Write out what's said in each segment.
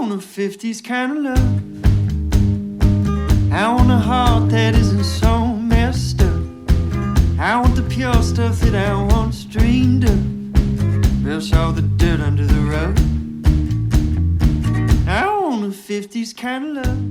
want a 50s kind of love. I want a heart that isn't so messed up. I want the pure stuff that I once dreamed of. Brush all the dirt under the rug. I want a 50s kind of love.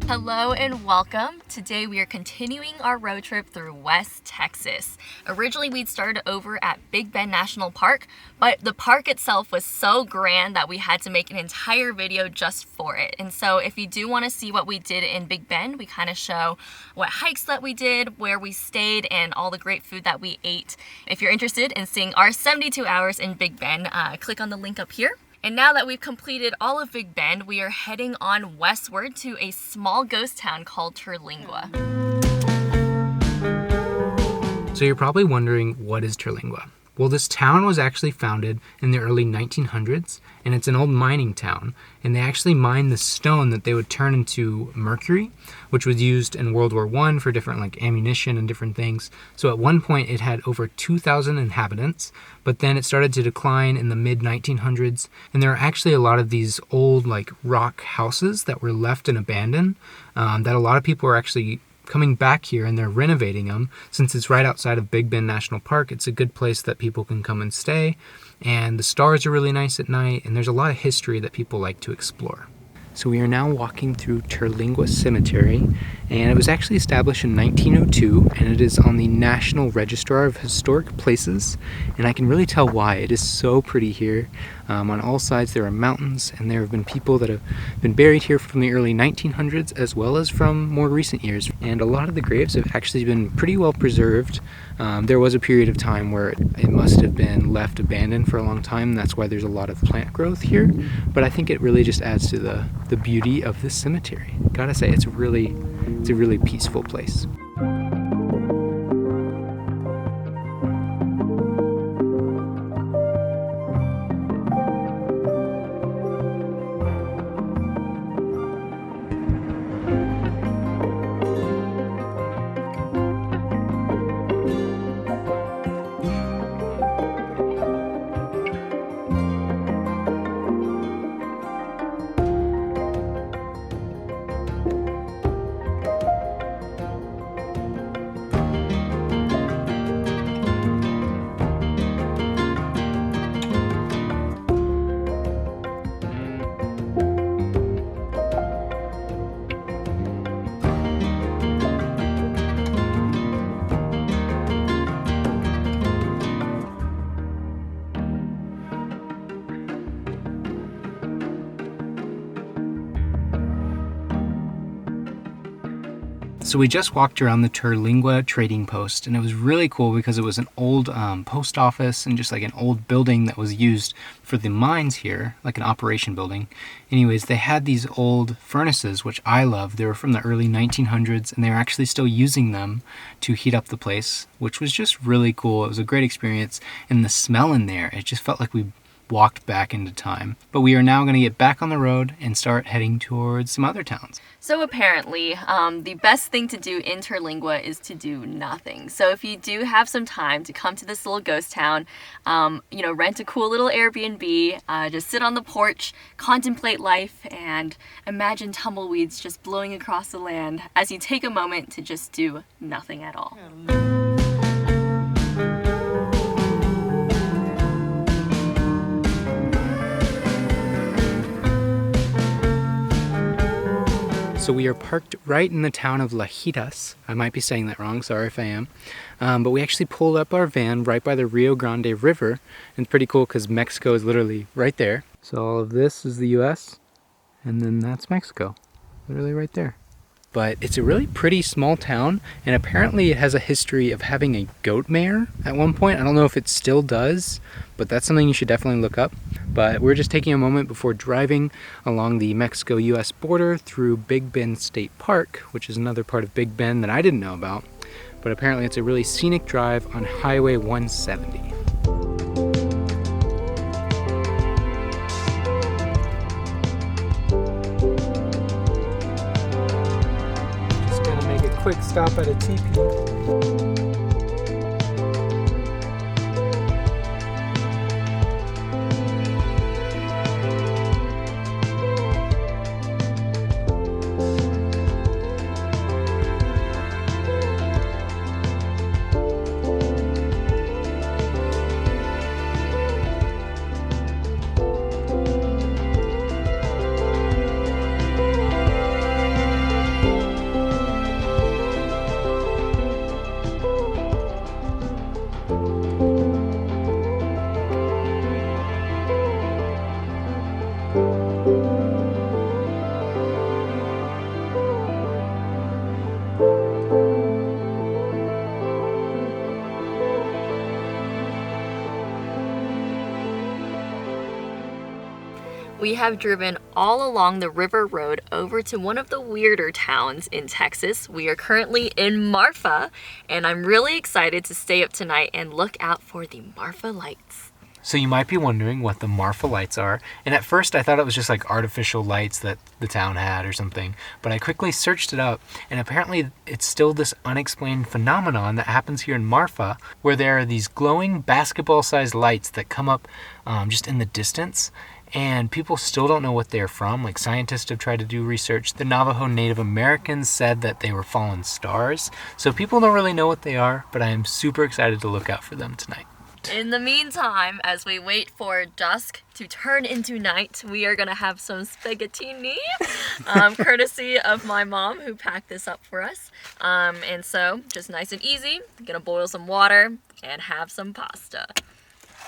Hello and welcome. Today we are continuing our road trip through West Texas. Originally we'd started over at Big Bend National Park, but the park itself was so grand that we had to make an entire video just for it. And so if you do want to see what we did in Big Bend, we kind of show what hikes that we did, where we stayed, and all the great food that we ate. If you're interested in seeing our 72 hours in Big Bend, click on the link up here. And now that we've completed all of Big Bend, we are heading on westward to a small ghost town called Terlingua. So you're probably wondering, what is Terlingua? Well, this town was actually founded in the early 1900s, and it's an old mining town. And they actually mined the stone that they would turn into mercury, which was used in World War I for different ammunition and different things. So at one point it had over 2,000 inhabitants, but then it started to decline in the mid-1900s. And there are actually a lot of these old rock houses that were left and abandoned that a lot of people are actually coming back here, and they're renovating them. Since it's right outside of Big Bend National Park, it's a good place that people can come and stay, and the stars are really nice at night, and there's a lot of history that people like to explore. So we are now walking through Terlingua Cemetery, and it was actually established in 1902, and it is on the National Register of Historic Places, and I can really tell why. It is so pretty here. On all sides there are mountains, and there have been people that have been buried here from the early 1900s as well as from more recent years, and a lot of the graves have actually been pretty well preserved. There was a period of time where it must have been left abandoned for a long time, and that's why there's a lot of plant growth here, but I think it really just adds to the beauty of this cemetery. Gotta say, it's a really peaceful place. So we just walked around the Terlingua trading post, and it was really cool because it was an old post office and just an old building that was used for the mines here, like an operation building. Anyways, they had these old furnaces, which I love. They were from the early 1900s, and they were actually still using them to heat up the place, which was just really cool. It was a great experience, and the smell in there, it just felt like we walked back into time. But we are now going to get back on the road and start heading towards some other towns. So apparently, the best thing to do in Terlingua is to do nothing. So if you do have some time to come to this little ghost town, rent a cool little Airbnb, just sit on the porch, contemplate life, and imagine tumbleweeds just blowing across the land as you take a moment to just do nothing at all. So we are parked right in the town of Lajitas. I might be saying that wrong, sorry if I am. But we actually pulled up our van right by the Rio Grande River. And it's pretty cool because Mexico is literally right there. So all of this is the US, and then that's Mexico, literally right there. But it's a really pretty small town, and apparently it has a history of having a goat mayor at one point. I don't know if it still does, but that's something you should definitely look up. But we're just taking a moment before driving along the Mexico-US border through Big Bend State Park, which is another part of Big Bend that I didn't know about. But apparently it's a really scenic drive on Highway 170. Quick stop at a teepee. We have driven all along the river road over to one of the weirder towns in Texas. We are currently in Marfa, and I'm really excited to stay up tonight and look out for the Marfa Lights. So you might be wondering what the Marfa Lights are, and at first I thought it was just like artificial lights that the town had or something, but I quickly searched it up, and apparently it's still this unexplained phenomenon that happens here in Marfa, where there are these glowing basketball-sized lights that come up just in the distance, and people still don't know what they're from. Like, scientists have tried to do research. The Navajo Native Americans said that they were fallen stars, so people don't really know what they are, but I am super excited to look out for them tonight. In the meantime, as we wait for dusk to turn into night, we are gonna have some spaghettini, courtesy of my mom who packed this up for us. And so, just nice and easy, gonna boil some water and have some pasta.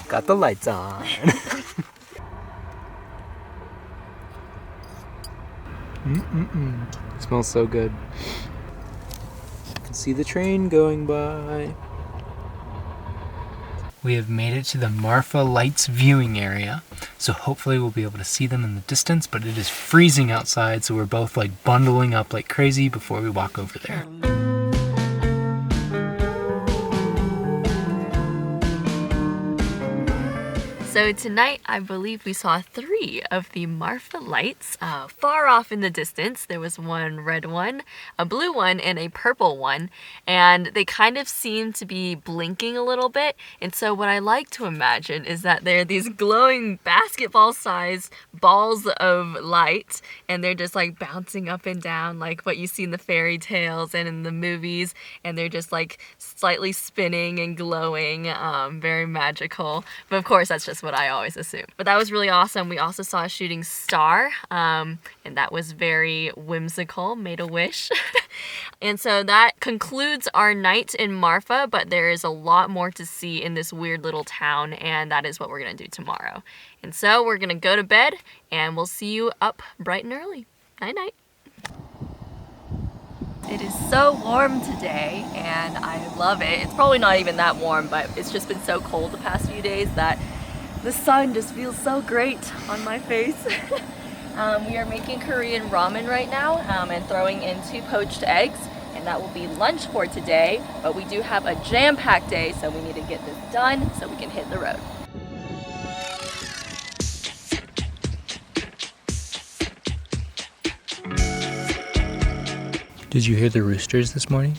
Got the lights on. Smells so good. You can see the train going by. We have made it to the Marfa Lights viewing area, so hopefully we'll be able to see them in the distance, but it is freezing outside, so we're both like bundling up like crazy before we walk over there. So tonight, I believe we saw 3 of the Marfa Lights. Far off in the distance, there was one red one, a blue one, and a purple one. And they kind of seem to be blinking a little bit. And so what I like to imagine is that they're these glowing basketball-sized balls of light. And they're just like bouncing up and down like what you see in the fairy tales and in the movies. And they're just like slightly spinning and glowing. Very magical. But of course, that's just what I always assume. But that was really awesome. We also saw a shooting star, and that was very whimsical, made a wish. And so that concludes our night in Marfa, but there is a lot more to see in this weird little town, and that is what we're gonna do tomorrow. And so we're gonna go to bed, and we'll see you up bright and early. Night-night. It is so warm today, and I love it. It's probably not even that warm, but it's just been so cold the past few days that the sun just feels so great on my face. We are making Korean ramen right now and throwing in 2 poached eggs, and that will be lunch for today. But we do have a jam-packed day, so we need to get this done so we can hit the road. Did you hear the roosters this morning?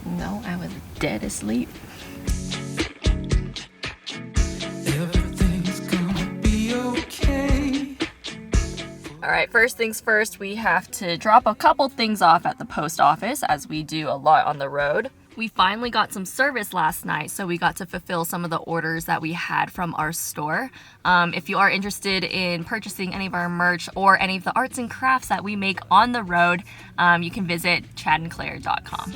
No, I was dead asleep. All right, first things first, we have to drop a couple things off at the post office, as we do a lot on the road. We finally got some service last night, so we got to fulfill some of the orders that we had from our store. If you are interested in purchasing any of our merch or any of the arts and crafts that we make on the road, you can visit chadandclaire.com.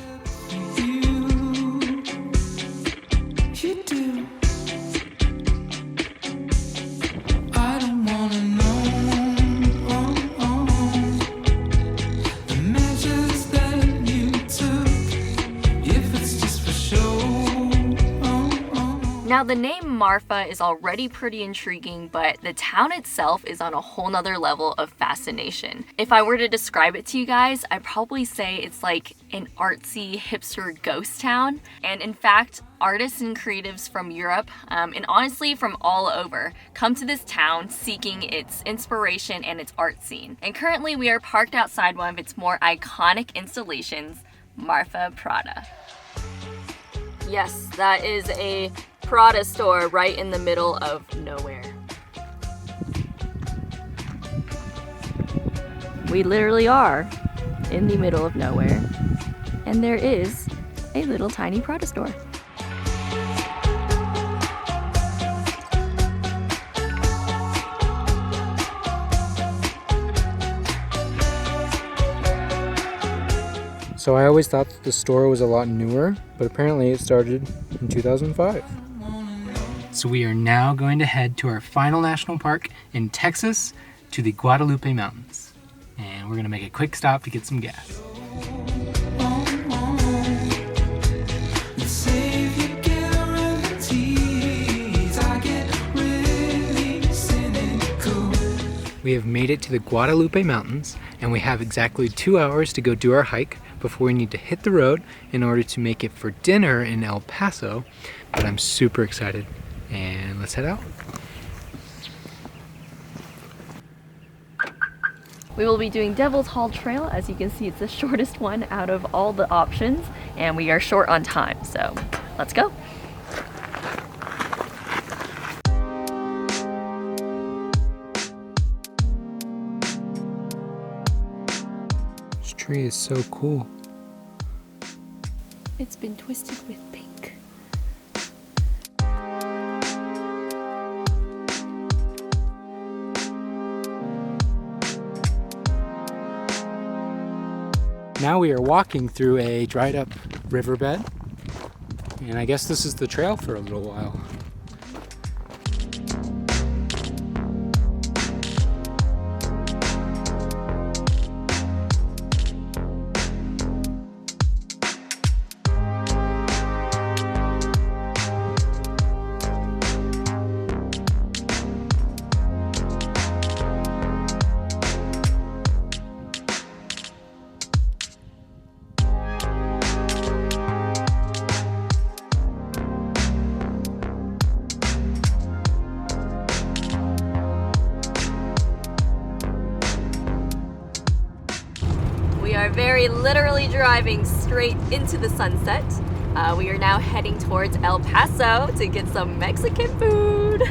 Now the name Marfa is already pretty intriguing, but the town itself is on a whole nother level of fascination. If I were to describe it to you guys, I'd probably say it's like an artsy hipster ghost town. And in fact, artists and creatives from Europe, and honestly from all over, come to this town seeking its inspiration and its art scene. And currently we are parked outside one of its more iconic installations, Marfa Prada. Yes, that is a Prada store right in the middle of nowhere. We literally are in the middle of nowhere, and there is a little tiny Prada store. So I always thought that the store was a lot newer, but apparently it started in 2005. So we are now going to head to our final national park in Texas, to the Guadalupe Mountains. And we're gonna make a quick stop to get some gas. We have made it to the Guadalupe Mountains, and we have exactly 2 hours to go do our hike before we need to hit the road in order to make it for dinner in El Paso. But I'm super excited, and let's head out. We will be doing Devil's Hall Trail. As you can see, it's the shortest one out of all the options, and we are short on time, so let's go. This tree is so cool. It's been twisted with pink. Now we are walking through a dried up riverbed, and I guess this is the trail for a little while. We are very literally driving straight into the sunset. We are now heading towards El Paso to get some Mexican food.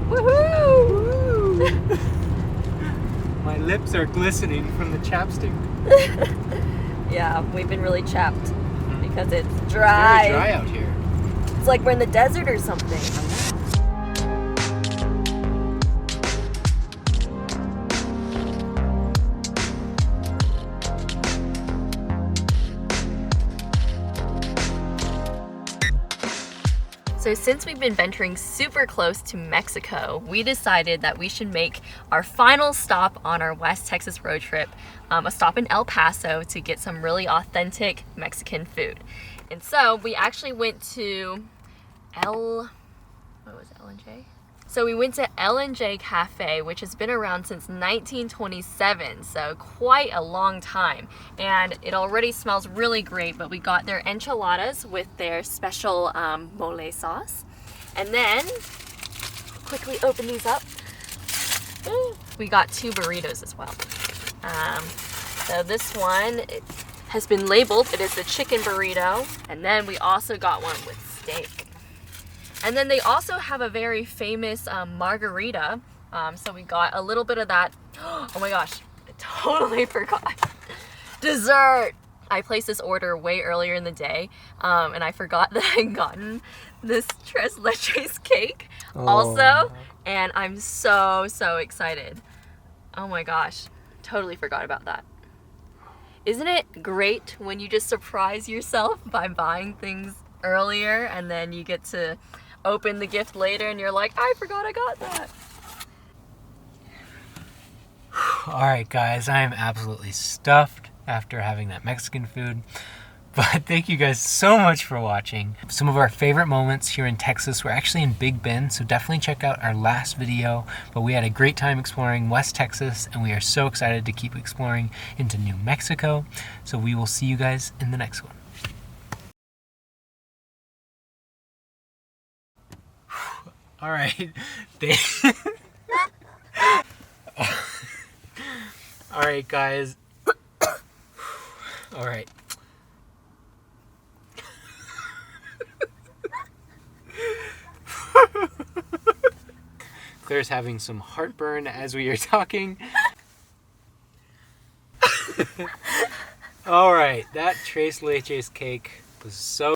Woohoo! My lips are glistening from the chapstick. Yeah, we've been really chapped because it's dry. It's very dry out here. It's like we're in the desert or something. So since we've been venturing super close to Mexico, we decided that we should make our final stop on our West Texas road trip, a stop in El Paso to get some really authentic Mexican food. And so we actually went to L&J? So we went to L&J Cafe, which has been around since 1927, so quite a long time. And it already smells really great, but we got their enchiladas with their special mole sauce. And then, quickly open these up. We got 2 burritos as well. So this one has been labeled. It is the chicken burrito. And then we also got one with steak. And then they also have a very famous margarita. So we got a little bit of that. Oh my gosh, I totally forgot. Dessert. I placed this order way earlier in the day, and I forgot that I had gotten this tres leches cake also. And I'm so excited. Oh my gosh, totally forgot about that. Isn't it great when you just surprise yourself by buying things earlier and then you get to open the gift later and you're like, I forgot I got that. Alright guys, I am absolutely stuffed after having that Mexican food. But thank you guys so much for watching. Some of our favorite moments here in Texas were actually in Big Bend, so definitely check out our last video. But we had a great time exploring West Texas, and we are so excited to keep exploring into New Mexico. So we will see you guys in the next one. All right. All right, guys. All right. Claire's having some heartburn as we are talking. All right, that tres leches cake was so...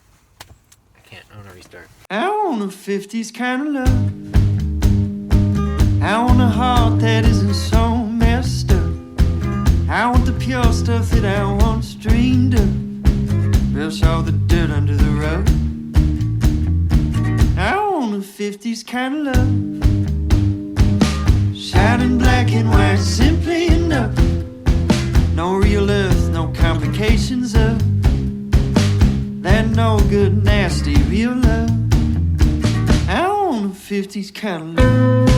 I want to restart. I want a 50s kind of love. I want a heart that isn't so messed up. I want the pure stuff that I once dreamed of. Brush all the dirt under the rug. I want a 50s kind of love. Shining black and white, simply enough. No real earth, no complications of that no good, nasty, real love. I want a 50s kind of love.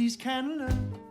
these kind of love.